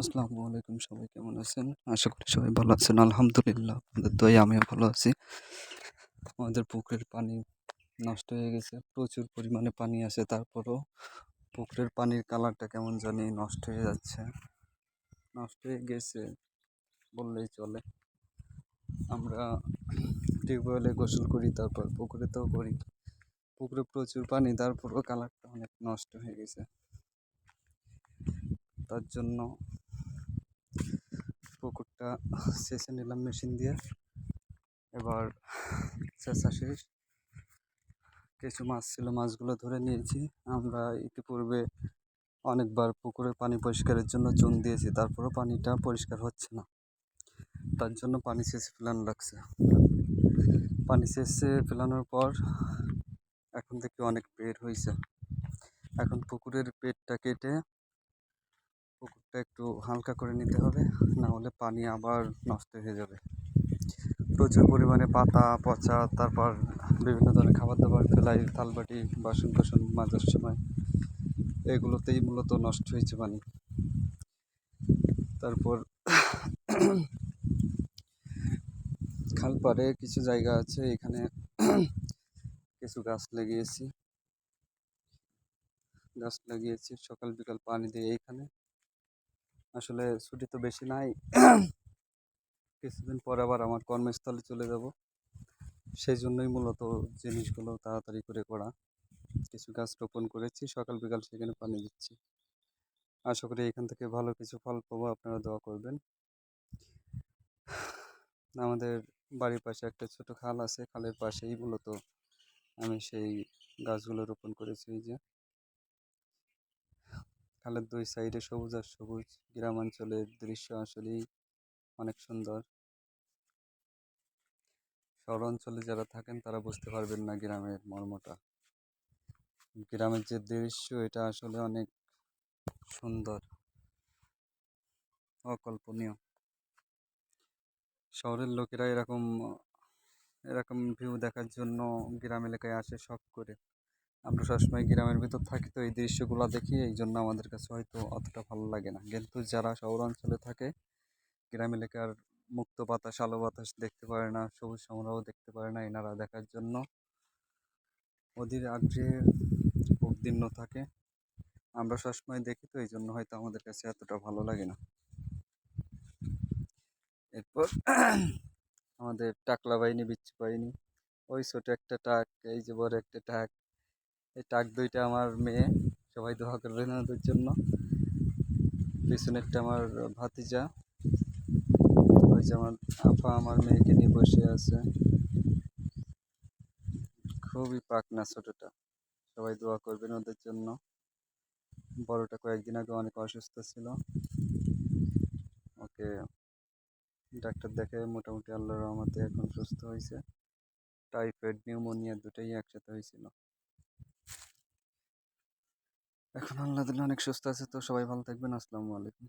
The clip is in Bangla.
আসসালামু আলাইকুম, সবাই কেমন আছেন? আশা করি সবাই ভালো আছেন। আলহামদুলিল্লাহ, আপনাদের দয়ায় আমিও ভালো আছি। আমাদের পুকুরের পানি নষ্ট হয়ে গেছে। প্রচুর পরিমাণে পানি আছে, তারপরও পুকুরের পানির কালারটা কেমন জানি নষ্ট হয়ে যাচ্ছে। নষ্ট হয়ে গেছে বললেই চলে। আমরা টিউবওয়েলে গোসল করি, তারপর পুকুরেতেও করি। পুকুরে প্রচুর পানি, তারপরও কালারটা অনেক নষ্ট হয়ে গেছে। তার জন্য পুকুরটা সেচে নিলাম মেশিন দিয়ে। এবার চেঁচা শেষ। কিছু মাছ ছিল, মাছগুলো ধরে নিয়েছি। আমরা ইতিপূর্বে অনেকবার পুকুরের পানি পরিষ্কারের জন্য চুন দিয়েছি, তারপরেও পানিটা পরিষ্কার হচ্ছে না। তার জন্য পানি সেচে ফেলানো লাগছে। পানি সেচে ফেলানোর পর এখন থেকে অনেক বের হয়েছে। এখন পুকুরের পেটটা কেটে পুকুরটা একটু হালকা করে নিতে হবে, না হলে পানি আবার নষ্ট হয়ে যাবে। প্রচুর পরিমাণে পাতা পচা, তারপর বিভিন্ন ধরনের খাবার দাবার ফেলাই, থালবাটি বাসন কোসন মাজার সময় এগুলোতেই মূলত নষ্ট হয়েছে পানি। তারপর খাল পাড়ে কিছু জায়গা আছে, এখানে কিছু গাছ লাগিয়েছি সকাল বিকাল পানি দিয়ে। এইখানে আসলে ছুটি তো বেশি নাই, কিছুদিন পর আবার আমার কর্মস্থলে চলে যাব। সেই জন্যই মূলত জিনিসগুলো তাড়াতাড়ি করে করা। কিছু গাছ রোপণ করেছি, সকাল বিকাল সেখানে পানি দিচ্ছি। আশা করি এখান থেকে ভালো কিছু ফল পাবো, আপনারা দোয়া করবেন। আমাদের বাড়ির পাশে একটা ছোট খাল আছে, খালের পাশেই মূলত আমি সেই গাছগুলো রোপণ করেছি। এই যে খালের দুই সাইডে সবুজ আর সবুজ, গ্রামাঞ্চলের দৃশ্য আসলেই অনেক সুন্দর। শহর অঞ্চলে যারা থাকেন তারা বুঝতে পারবেন না গ্রামের মর্মটা। গ্রামের যে দৃশ্য, এটা আসলে অনেক সুন্দর, অকল্পনীয়। শহরের লোকেরা এরকম এরকম ভিউ দেখার জন্য গ্রাম এলাকায় আসে শখ করে। আমরা সবসময় গ্রামের ভিতর থাকি, তো এই দৃশ্যগুলো দেখি, এই জন্য আমাদের কাছে হয়তো অতটা ভালো লাগে না। কিন্তু যারা শহর অঞ্চলে থাকে, গ্রাম এলাকার মুক্ত বাতাস আলো বাতাস দেখতে পারে না, সবুজ সমারোহ দেখতে পারে না, এনারা দেখার জন্য অধীর আগ্রহে উদ্বিগ্ন থাকে। আমরা সবসময় দেখি, তো এই জন্য হয়তো আমাদের কাছে এতটা ভালো লাগে না। এরপর আমাদের টাকলা বাহিনী বিচ্ছু বাহিনী, ওই ছোট একটা টাক, এই যে বড় একটা টাক। এই টাক দুইটা আমার মেয়ে, সবাই দোয়া করবেন ওদের জন্য। পিছনেরটা আমার ভাতিজা, ওই যে আমার আপা আমার মেয়েকে নিয়ে বসে আছে। খুবই পাকনা ছোটটা, সবাই দোয়া করবেন ওদের জন্য। বড়টা কয়েকদিন আগে অনেক অসুস্থ ছিল, ওকে ডাক্তার দেখে মোটামুটি আল্লাহর রহমতে এখন সুস্থ হয়েছে। টাইফয়েড নিউমোনিয়া দুটোই একসাথে হয়েছিল, এখন আল্লাহ দিলে অনেক সুস্থ আছে। তো সবাই ভালো থাকবেন। আসসালামু আলাইকুম।